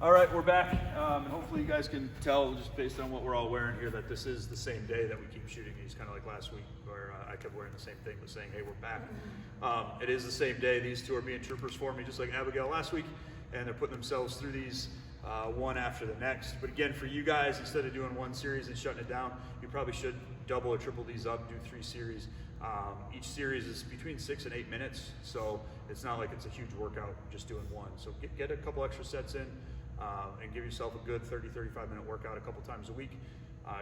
All right, we're back, and hopefully you guys can tell just based on what we're all wearing here that this is the same day that we keep shooting these, kind of like last week where I kept wearing the same thing but saying, hey, we're back. It is the same day. These two are being troopers for me, just like Abigail last week, and they're putting themselves through these one after the next. But again, for you guys, instead of doing one series and shutting it down, you probably should double or triple these up, do 3 series. Each series is between 6 and 8 minutes, so it's not like it's a huge workout just doing one. So get a couple extra sets in. And give yourself a good 30-35 minute workout a couple times a week.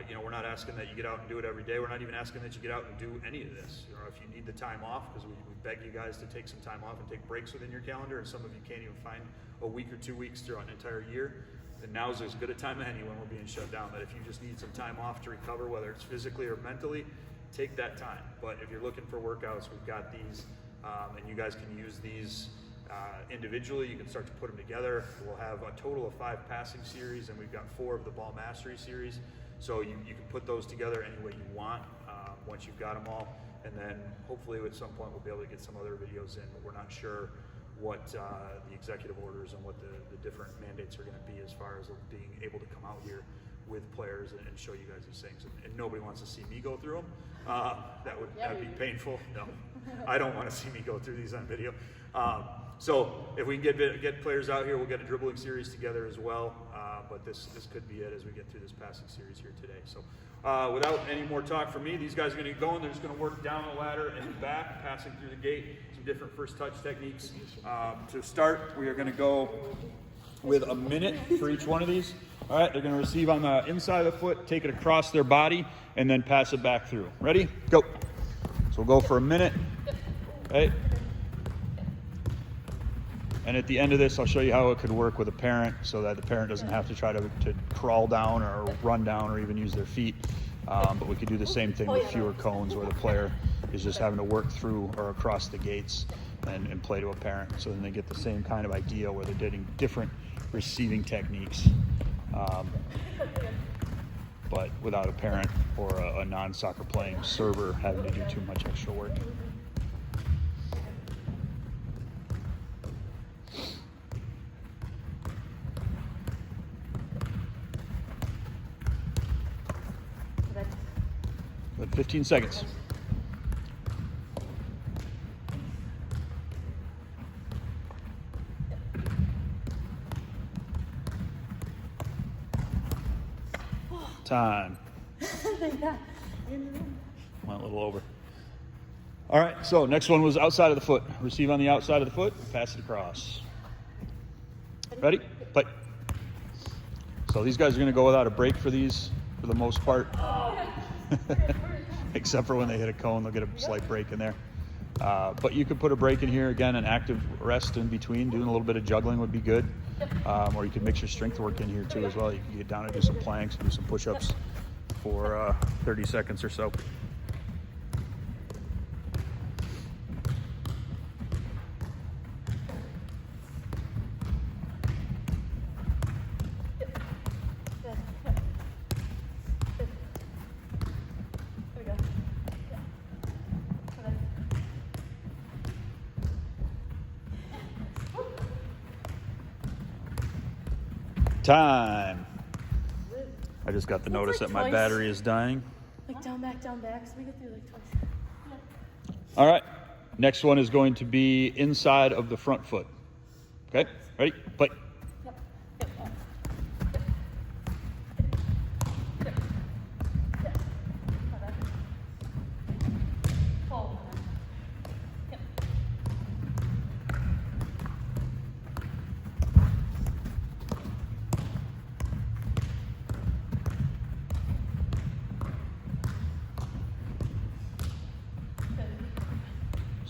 We're not asking that you get out and do it every day. We're not even asking that you get out and do any of this. If you need the time off, because we beg you guys to take some time off and take breaks within your calendar, and some of you can't even find a week or 2 weeks throughout an entire year, then now's as good a time as any when we're being shut down. That if you just need some time off to recover, whether it's physically or mentally, take that time. But if you're looking for workouts, we've got these, and you guys can use these individually. You can start to put them together. We'll have a total of 5 passing series, and we've got 4 of the ball mastery series. So you can put those together any way you want once you've got them all. And then hopefully at some point we'll be able to get some other videos in, but we're not sure what the executive orders and what the different mandates are going to be as far as being able to come out here with players and show you guys these things. And nobody wants to see me go through them. That'd be painful. No, I don't want to see me go through these on video. So if we can get players out here, we'll get a dribbling series together as well. But this could be it as we get through this passing series here today. So without any more talk from me, these guys are going to get going. They're just going to work down the ladder and back, passing through the gate. Some different first touch techniques. To start, we are going to go with a minute for each one of these. All right, they're going to receive on the inside of the foot, take it across their body, and then pass it back through. Ready? Go. So we'll go for a minute. Right? And at the end of this, I'll show you how it could work with a parent so that the parent doesn't have to try to crawl down or run down or even use their feet. But we could do the same thing with fewer cones where the player is just having to work through or across the gates and play to a parent. So then they get the same kind of idea where they're getting different receiving techniques, but without a parent or a non-soccer playing server having to do too much extra work. But 15 seconds. Time. Went a little over. All right, so next one was outside of the foot. Receive on the outside of the foot, pass it across. Ready? Play. So these guys are going to go without a break for these for the most part. Except for when they hit a cone, they'll get a slight break in there. But you could put a break in here, again, an active rest in between. Doing a little bit of juggling would be good. Or you could mix your strength work in here too as well. You can get down and do some planks, do some push-ups for 30 seconds or so. Time. I just got the notice that my battery is dying. Like down, back, so we get through like twice. All right. Next one is going to be inside of the front foot. Okay, ready? Play.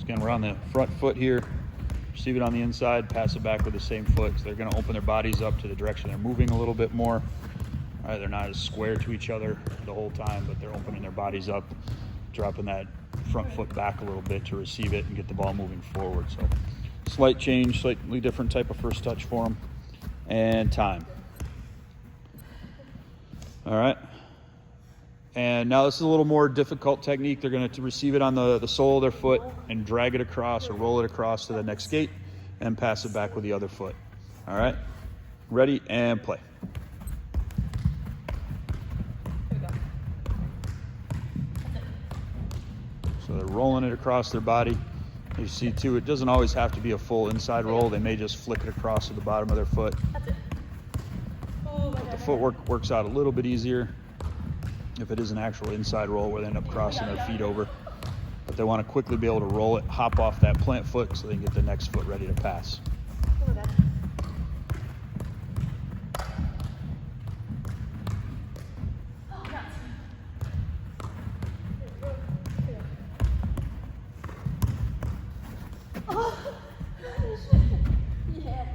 Again, we're on the front foot here. Receive it on the inside, pass it back with the same foot. So they're going to open their bodies up to the direction they're moving a little bit more. All right, they're not as square to each other the whole time, but they're opening their bodies up, dropping that front foot back a little bit to receive it and get the ball moving forward. So slight change, slightly different type of first touch for them. And time. All right. And now this is a little more difficult technique. They're going to receive it on the sole of their foot and drag it across or roll it across to the next gate and pass it back with the other foot. All right? Ready and play. Here we go. That's it. So they're rolling it across their body. You see too, it doesn't always have to be a full inside roll. They may just flick it across to the bottom of their foot. That's it. Oh, my The God. footwork works out a little bit easier if it is an actual inside roll where they end up crossing their feet over. But they want to quickly be able to roll it, hop off that plant foot so they can get the next foot ready to pass. Oh, my God. Oh, nuts. Oh, yeah.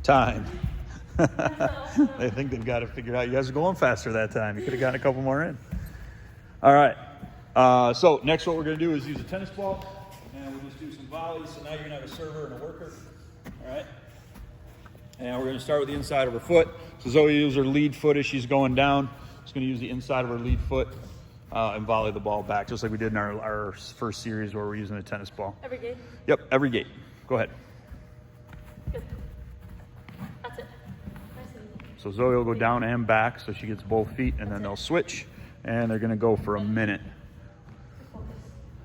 Time. They think they've got it figured out. You guys are going faster that time. You could have gotten a couple more in. All right. So next what we're going to do is use a tennis ball, and we'll just do some volleys. So now you're going to have a server and a worker. All right. And we're going to start with the inside of her foot. So Zoe uses her lead foot as she's going down. She's going to use the inside of her lead foot and volley the ball back, just like we did in our first series where we're using a tennis ball. Every game? Yep, every gate. Go ahead. Good. That's it. Nice and easy. So Zoe will go down and back, so she gets both feet, and then they'll switch, and they're going to go for a minute.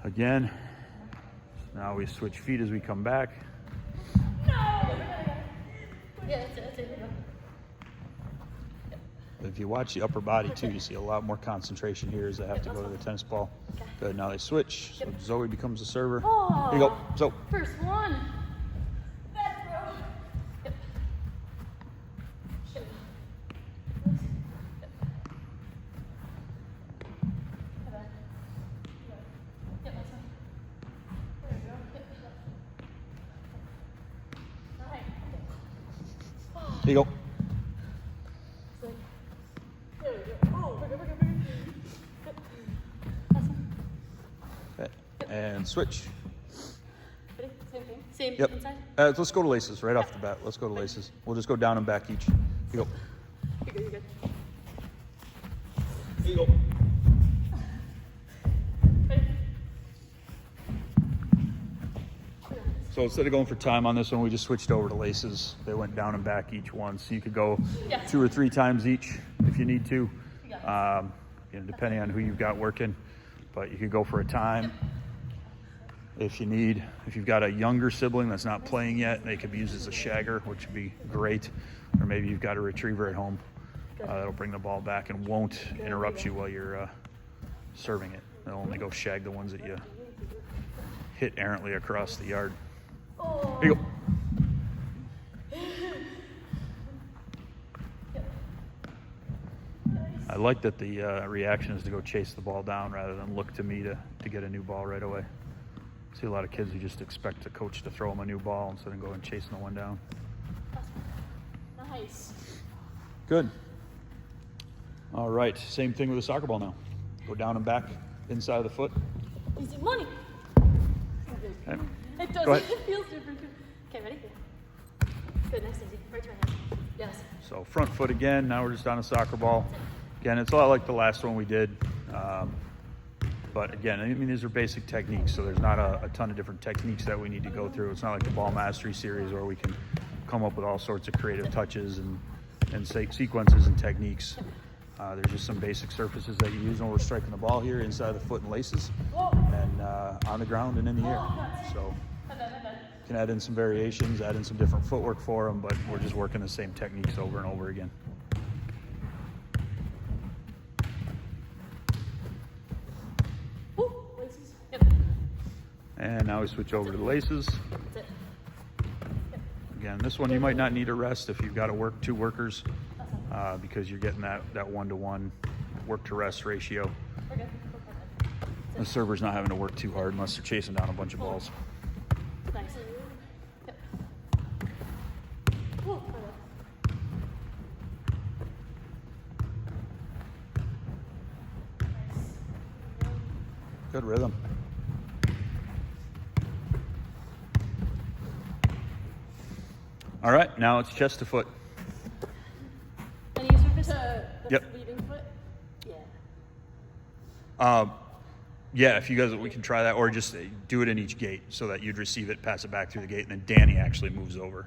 Again. Now we switch feet as we come back. No! Yeah, that's it. Here we go. If you watch the upper body too, you see a lot more concentration here as they have to go to the tennis ball. Good. Now they switch. So Zoe becomes the server. Oh. Here you go. So First one. Bad throw. Yep. Yep. Yep. Yep, that's fine. There we go. Yep. All right. Okay. here you go. It's like, there we go. Oh, bigger. Yep. That's one. Okay. And switch. Ready? Same thing. Same Yep. inside. Let's go to laces right off the bat. Let's go to laces. We'll just go down and back each. Here you go. You're good. You're good. Here you go. Ready? So instead of going for time on this one, we just switched over to laces. They went down and back each one. So you could go Yeah. 2 or 3 times each if you need to, You got depending on who you've got working. But you could go for a time if you need. If you've got a younger sibling that's not playing yet, they could be used as a shagger, which would be great. Or maybe you've got a retriever at home that'll bring the ball back and won't interrupt you while you're serving it. They'll only go shag the ones that you hit errantly across the yard. Oh. Here you go. I like that the reaction is to go chase the ball down rather than look to me to get a new ball right away. I see a lot of kids who just expect the coach to throw them a new ball instead of going chasing the one down. Nice. Good. All right, same thing with the soccer ball now. Go down and back, inside of the foot. Easy money. Okay. It does. Go ahead. It feels super good. Okay, ready? Good. Nice, easy. Right to my hand. Yes. So front foot again. Now we're just on a soccer ball. Again, it's a lot like the last one we did. But again, I mean, these are basic techniques, so there's not a ton of different techniques that we need to go through. It's not like the Ball Mastery series where we can come up with all sorts of creative touches and sequences and techniques. There's just some basic surfaces that you use when we're striking the ball here, inside the foot and laces, and on the ground and in the air. So you can add in some variations, add in some different footwork for them, but we're just working the same techniques over and over again. Ooh, laces. Yep. And now we switch over to the laces. That's it. Again, this one you might not need a rest if you've got to work 2 workers because you're getting that 1-to-1 work to rest ratio. We're good. The server's not having to work too hard unless they're chasing down a bunch of balls. Nice. Yep. Ooh, okay. Good rhythm. All right, now it's chest to foot. Any surface? The Yep. leading foot? Yeah. Yeah, if you guys, we can try that, or just do it in each gate so that you'd receive it, pass it back through the gate, and then Danny actually moves over.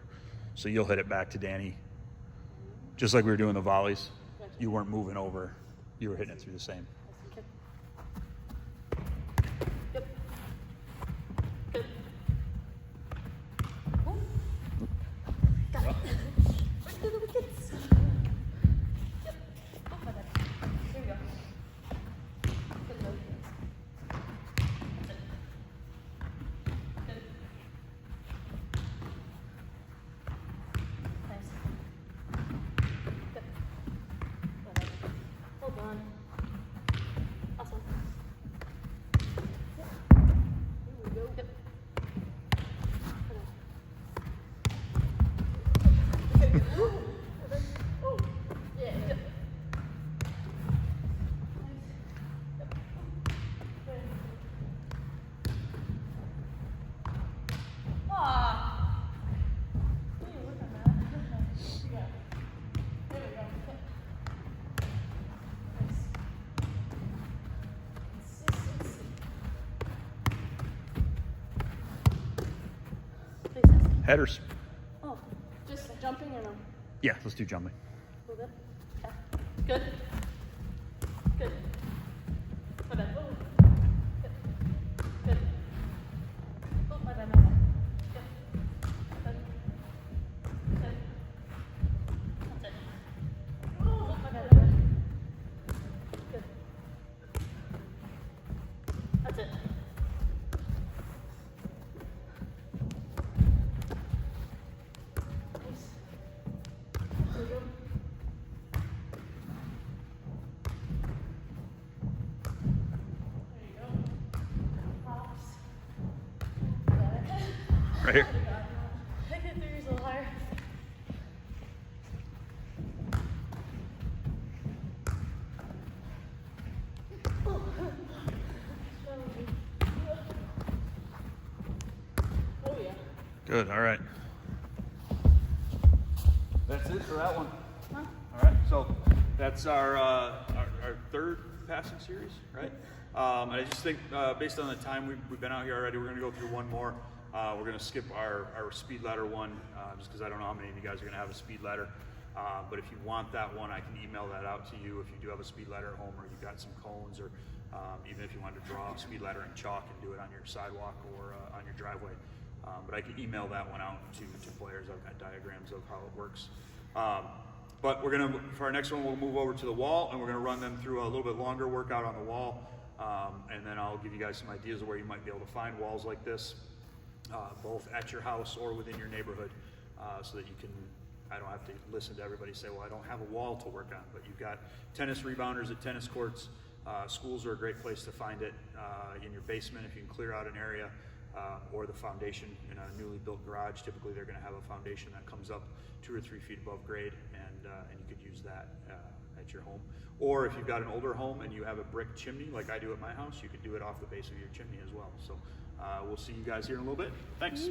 So you'll hit it back to Danny. Just like we were doing the volleys. Gotcha. You weren't moving over. You were hitting it through the same. Okay. Yep. Good. Ooh. Got it. Right to the wickets. Yep. Oh, my bad. Here we go. Good load. That's it. Good. Nice. Good. Well done. Hold on. Awesome. Yep. Here we go. Yep. Okay. Woo. Oh, yeah. Yep. Nice. Yep. Good. Ah. We need to work on that. You got it. There we go. Yep. Nice. Consistency. Places. Headers. Oh, just jumping or no? Yeah, let's do jumping. A little bit? Okay. Good. Good. My bad. Oh. Good. Good. Oh, my bad, my bad. Good. Good. Good. That's it. Oh, my bad, my bad. Good. That's it. Nice. There we go. There you go. Pops. Got it. Right here. I get 3 years a little higher. Oh yeah. Good, all right. That's it for that one. Huh? All right, so that's our third passing series, right? And I just think based on the time we've been out here already, we're going to go through one more. We're going to skip our speed ladder one just because I don't know how many of you guys are going to have a speed ladder. But if you want that one, I can email that out to you if you do have a speed ladder at home or you've got some cones, or even if you wanted to draw a speed ladder in chalk and do it on your sidewalk or on your driveway. But I can email that one out to players. I've got diagrams of how it works. But we're gonna, for our next one, we'll move over to the wall and we're gonna run them through a little bit longer workout on the wall. And then I'll give you guys some ideas of where you might be able to find walls like this, both at your house or within your neighborhood, so that you can, I don't have to listen to everybody say, well, I don't have a wall to work on, but you've got tennis rebounders at tennis courts. Schools are a great place to find it, in your basement if you can clear out an area, or the foundation in a newly built garage. Typically they're going to have a foundation that comes up 2 or 3 feet above grade, and you could use that at your home. Or if you've got an older home and you have a brick chimney like I do at my house, you could do it off the base of your chimney as well. So we'll see you guys here in a little bit. Thanks.